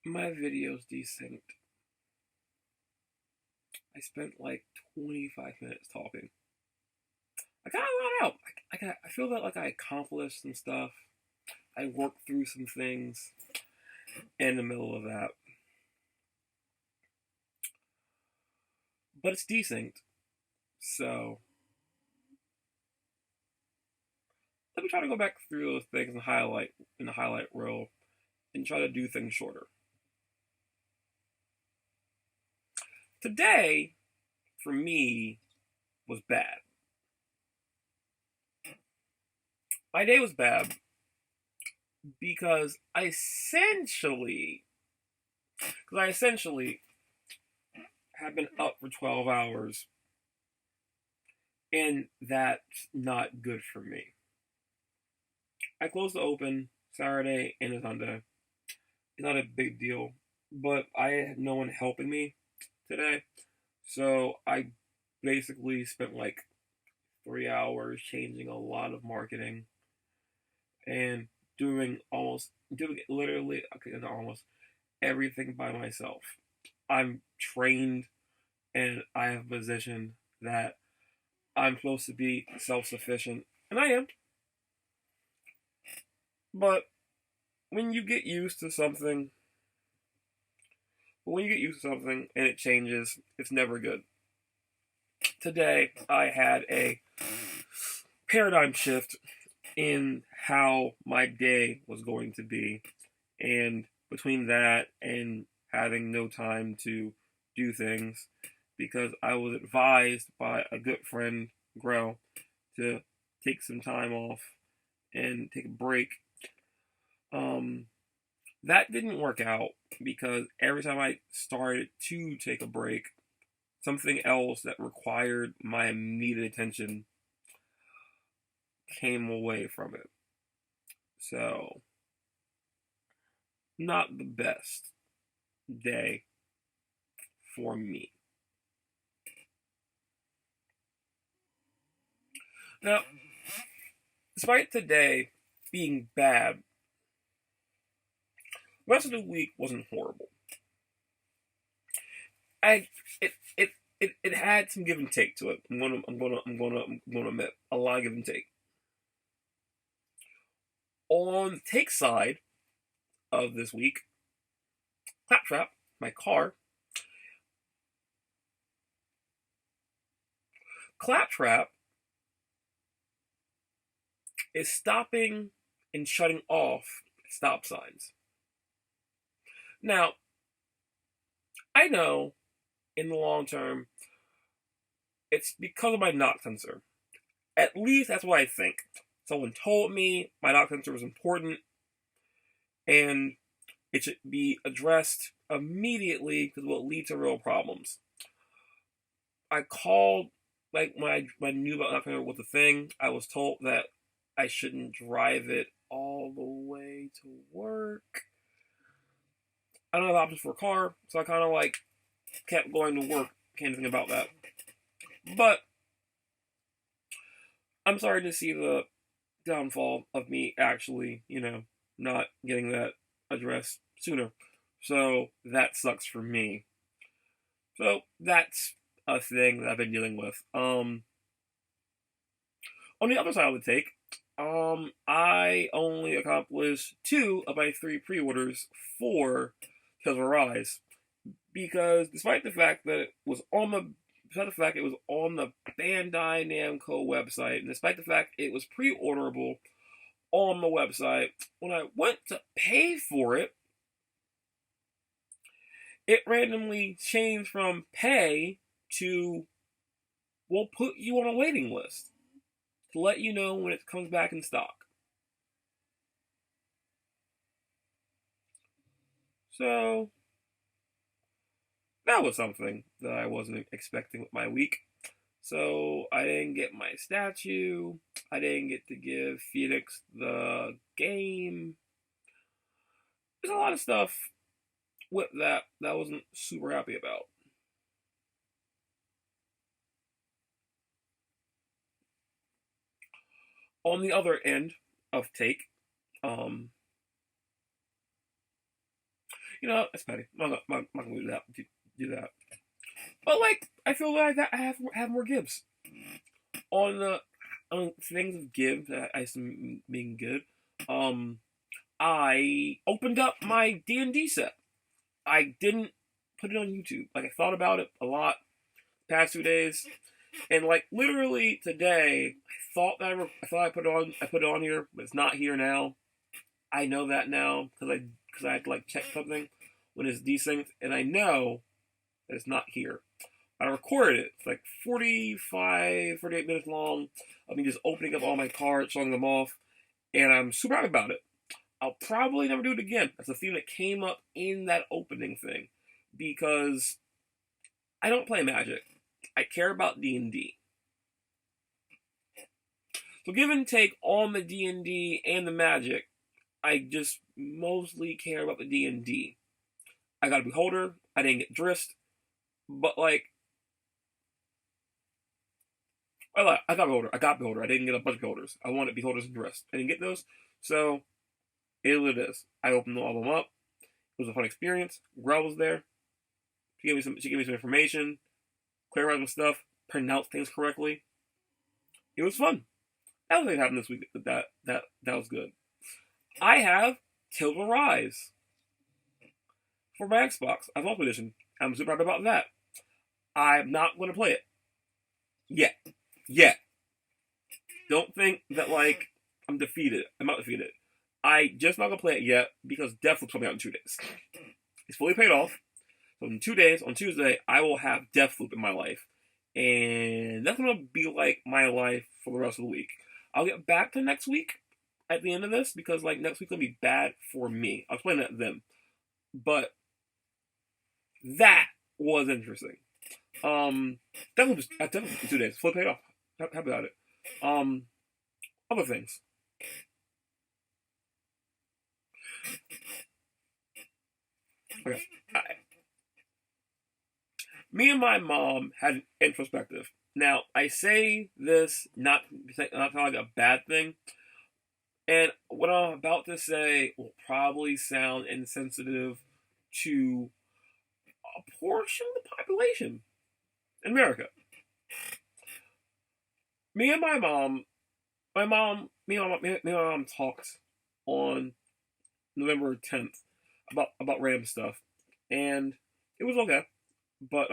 My video's desynced. I spent like 25 minutes talking. I got a lot out. I feel that like I accomplished some stuff. I worked through some things in the middle of that. But it's desynced. So let me try to go back through those things and highlight in the highlight reel and try to do things shorter. Today, for me, was bad. My day was bad because I essentially have been up for 12 hours, and that's not good for me. I closed the open Saturday and Sunday. It's not a big deal, but I had no one helping me today, so I basically spent like 3 hours changing a lot of marketing and doing literally, okay, not almost everything by myself. I'm trained and I have a position that I'm supposed to be self-sufficient, and I am. But when you get used to something, and it changes, it's never good. Today, I had a paradigm shift in how my day was going to be, and between that and having no time to do things, because I was advised by a good friend, Grell, to take some time off and take a break. That didn't work out because every time I started to take a break, something else that required my immediate attention came away from it. So, not the best day for me. Now, despite today being bad, the rest of the week wasn't horrible. I it had some give and take to it. I'm gonna admit a lot of give and take. On the take side of this week, Claptrap, my car, Claptrap is stopping and shutting off stop signs. Now, I know in the long term it's because of my knock sensor. At least that's what I think. Someone told me my knock sensor was important and it should be addressed immediately because it will lead to real problems. I called, like, when I knew about knock sensor was a thing, I was told that I shouldn't drive it all the way to work. I don't have options for a car, so I kind of like kept going to work. Can't think about that. But I'm sorry to see the downfall of me actually, not getting that addressed sooner. So that sucks for me. So that's a thing that I've been dealing with. On the other side of the take, I only accomplished 2 of my 3 pre-orders for Tales of Arise because despite the fact it was on the Bandai Namco website, and despite the fact it was pre-orderable on the website, when I went to pay for it, it randomly changed from pay to, we'll put you on a waiting list to let you know when it comes back in stock. So, that was something that I wasn't expecting with my week. So, I didn't get my statue. I didn't get to give Phoenix the game. There's a lot of stuff with that I wasn't super happy about. On the other end of take, You know, that's petty. I'm not gonna do that. But like, I feel like I have more Gibbs on the things of Gibbs. I assume being good. I opened up my D&D set. I didn't put it on YouTube. Like I thought about it a lot past 2 days, and like literally today, I thought I put it on. I put it on here, but it's not here now. I know that now because I had to like check something when it's desynced, and I know that it's not here. I recorded it. It's like 48 minutes long of me just opening up all my cards, showing them off, and I'm super happy about it. I'll probably never do it again. That's a theme that came up in that opening thing, because I don't play Magic. I care about D&D. So give and take on the D&D and the Magic, I just mostly care about the D&D. I got a Beholder. I didn't get Drist. But like, I got Beholder. I didn't get a bunch of Beholders. I wanted Beholders and Drist. I didn't get those. So, it is what it is. I opened all of them up. It was a fun experience. Grell was there. She gave me some information, clarified some stuff, pronounced things correctly. It was fun. That was what happened this week. That was good. I have Tales of Arise for my Xbox, Evolved Edition. I'm super happy about that. I'm not going to play it yet. Don't think that like I'm defeated. I'm not defeated. I just not going to play it yet because Deathloop's coming out in 2 days. It's fully paid off. So in 2 days, on Tuesday, I will have Deathloop in my life. And that's going to be like my life for the rest of the week. I'll get back to next week at the end of this because like next week's going to be bad for me. I'll explain that then. But that was interesting. Deathloop in 2 days. Fully paid off. Happy about it. Other things. Okay. Me and my mom had an introspective. Now, I say this not like a bad thing, and what I'm about to say will probably sound insensitive to a portion of the population in America. Me and my mom talked on November 10th about random stuff, and it was okay. But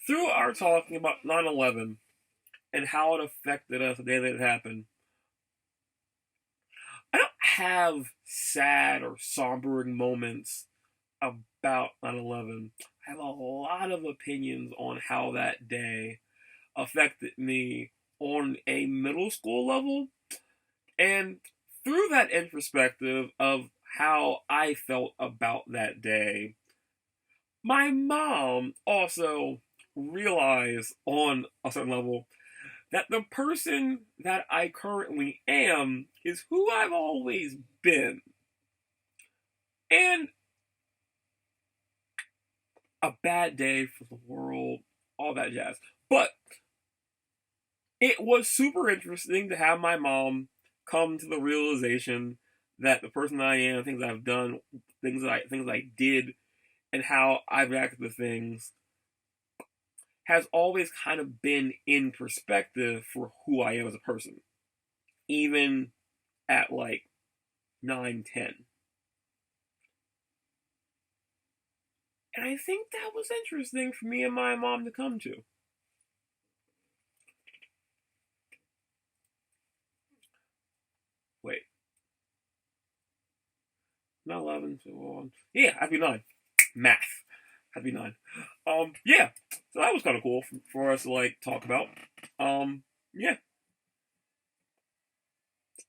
through our talking about 9/11 and how it affected us the day that it happened, I don't have sad or sombering moments about 9/11. I have a lot of opinions on how that day affected me on a middle school level, and through that introspective of how I felt about that day, my mom also realized on a certain level that the person that I currently am is who I've always been. And a bad day for the world, all that jazz. But it was super interesting to have my mom come to the realization that the person I am, things I've done, things I did, and how I've reacted to things has always kind of been in perspective for who I am as a person. Even at like 9, 10. And I think that was interesting for me and my mom to come to. Wait. Not 11, so on. Yeah, I'd be 9. Math. I'd be 9. Yeah. So that was kind of cool for us to like talk about. Yeah.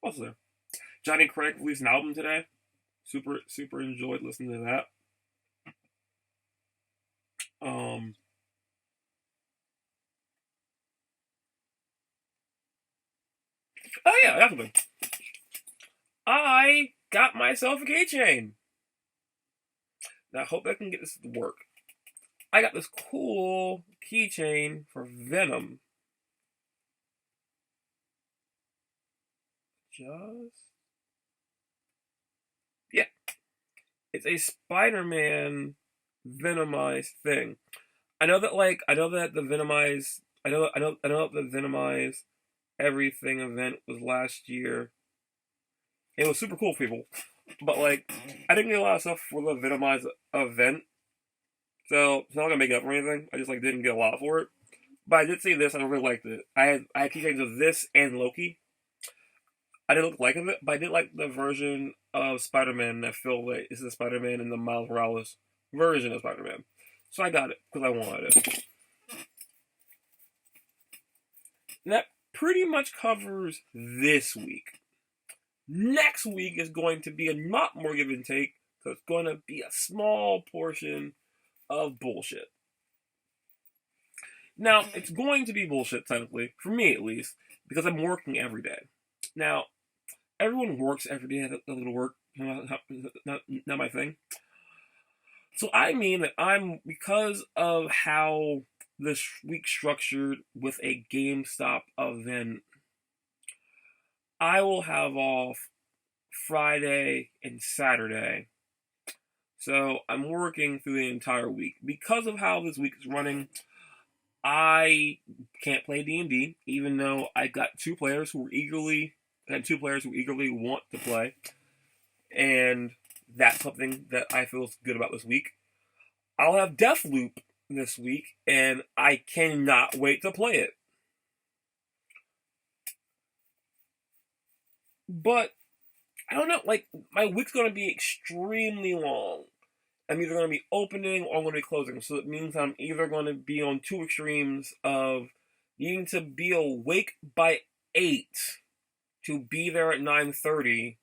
What's there? Johnny Craig released an album today. Super enjoyed listening to that. Oh yeah, that's one. I got myself a keychain. Now I hope I can get this to work. I got this cool keychain for Venom. Just It's a Spider-Man Venomized thing. I know that the Venomized, I know that the Venomized Everything event was last year. It was super cool for people, but like, I didn't get a lot of stuff for the Venomized event, so it's not gonna make up for anything. I just like didn't get a lot for it. But I did see this, and I really liked it. I had keychains of this and Loki. I didn't like it, but I did like the version of Spider-Man that felt like is the Spider-Man in the Miles Morales version of Spider-Man. So I got it because I wanted it. And that pretty much covers this week. Next week is going to be a lot more give and take, so it's going to be a small portion of bullshit. Now, it's going to be bullshit, technically, for me at least, because I'm working every day. Now, everyone works every day, a little work, not my thing. So I mean that because of how this week's structured with a GameStop event, I will have off Friday and Saturday. So I'm working through the entire week. Because of how this week is running, I can't play D&D, even though I got two players who eagerly want to play. And that's something that I feel good about this week. I'll have Deathloop this week, and I cannot wait to play it. But I don't know, like, my week's going to be extremely long. I'm either going to be opening or I'm going to be closing. So it means I'm either going to be on two extremes of needing to be awake by 8 to be there at 9:30,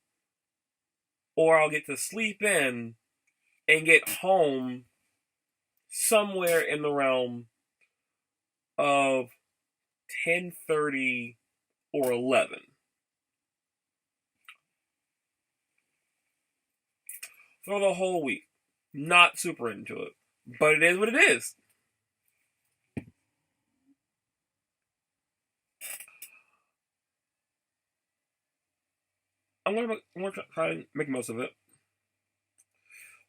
or I'll get to sleep in and get home somewhere in the realm of 10:30 or 11. For the whole week. Not super into it. But it is what it is. I'm going to try and make most of it.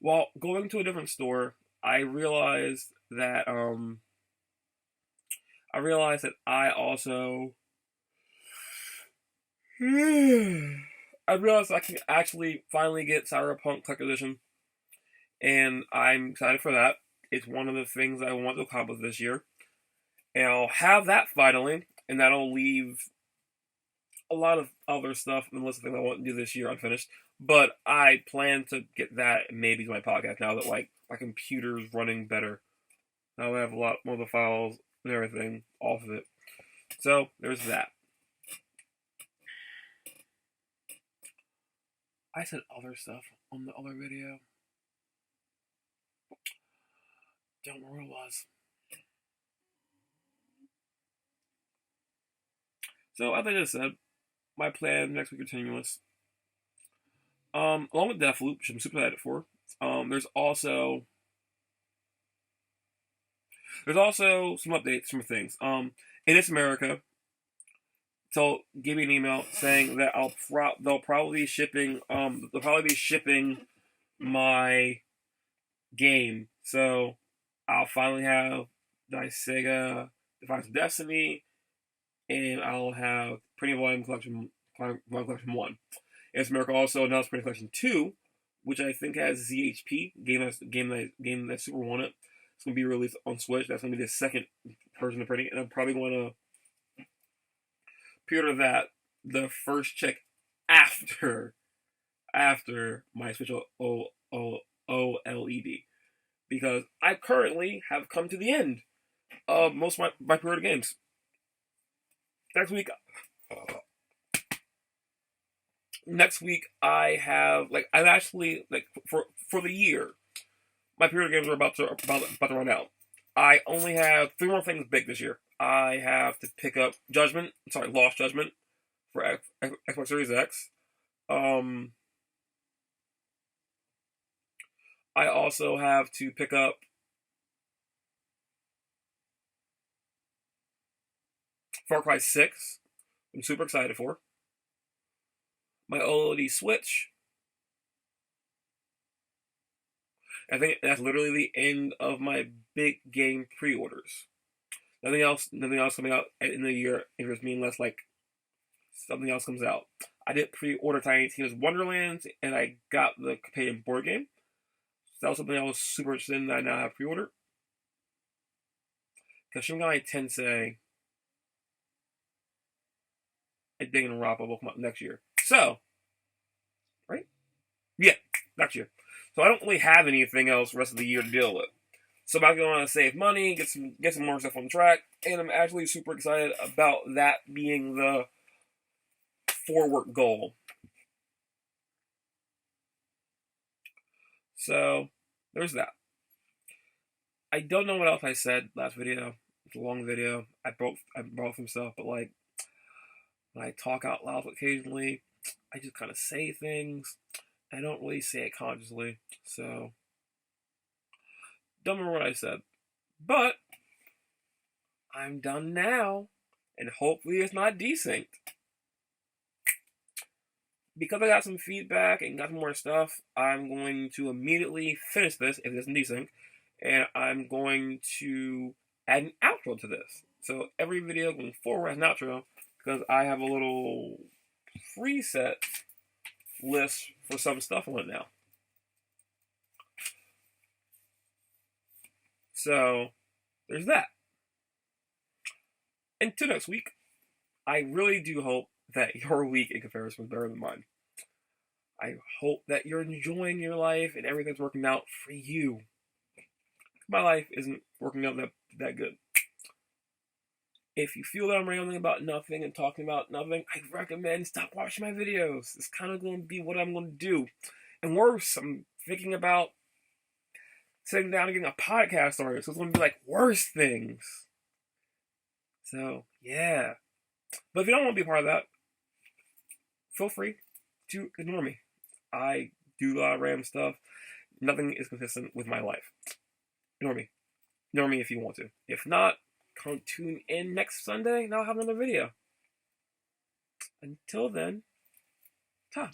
While going to a different store, I realized that I also I realized I can actually finally get Cyberpunk Collector Edition, and I'm excited for that. It's one of the things I want to accomplish this year, and I'll have that finally, and that'll leave a lot of other stuff and the list of things I want to do this year unfinished. But I plan to get that maybe to my podcast now that like my computer's running better. Now I have a lot more of the files and everything off of it. So there's that. I said other stuff on the other video. Don't remember what it was. So as I just said, my plan next week continuous. Along with Deathloop, which I'm super excited for. There's also some updates, some things. In It's America, so give me an email saying that they'll probably be shipping my game. So I'll finally have the Sega Defiance of Destiny, and I'll have Pretty Volume Collection 1. It's America also announced Pretty Collection 2, which I think has ZHP game that super wanted. It's gonna be released on Switch. That's gonna be the second version of Pretty, and I'm probably gonna pre-order that the first check after my Switch OLED, because I currently have come to the end of most of my pre-order games. Next week I have I'm actually for the year, my pre-order games are about to run out. I only have 3 more things big this year. I have to pick up Lost Judgment for Xbox Series X. I also have to pick up Far Cry 6. I'm super excited for. My OLED Switch. I think that's literally the end of my big game pre-orders. Nothing else coming out at the end of the year interests me unless like something else comes out. I did pre-order Tiny Tina's Wonderlands, and I got the companion board game. So that was something I was super interested in that I now have pre-ordered. Because Shin Megami Tensei and Danganronpa will come out next year. So, right? Yeah, next year. So I don't really have anything else the rest of the year to deal with. So I'm going to save money, get some more stuff on track, and I'm actually super excited about that being the forward goal. So there's that. I don't know what else I said last video. It's a long video. I broke some stuff, but like when I talk out loud occasionally, I just kind of say things. I don't really say it consciously, so don't remember what I said. But I'm done now, and hopefully it's not desynced. Because I got some feedback and got some more stuff, I'm going to immediately finish this if it isn't desync, and I'm going to add an outro to this. So every video going forward has an outro, because I have a little preset list for some stuff on it now. So there's that. Until next week, I really do hope that your week in comparison was better than mine. I hope that you're enjoying your life and everything's working out for you. My life isn't working out that good. If you feel that I'm rambling about nothing and talking about nothing, I'd recommend stop watching my videos. It's kind of going to be what I'm going to do. And worse, I'm thinking about sitting down and getting a podcast started. So it's going to be like worse things. So, yeah. But if you don't want to be a part of that, feel free to ignore me. I do a lot of random stuff. Nothing is consistent with my life. Ignore me. Ignore me if you want to. If not, come tune in next Sunday and I'll have another video. Until then, ta.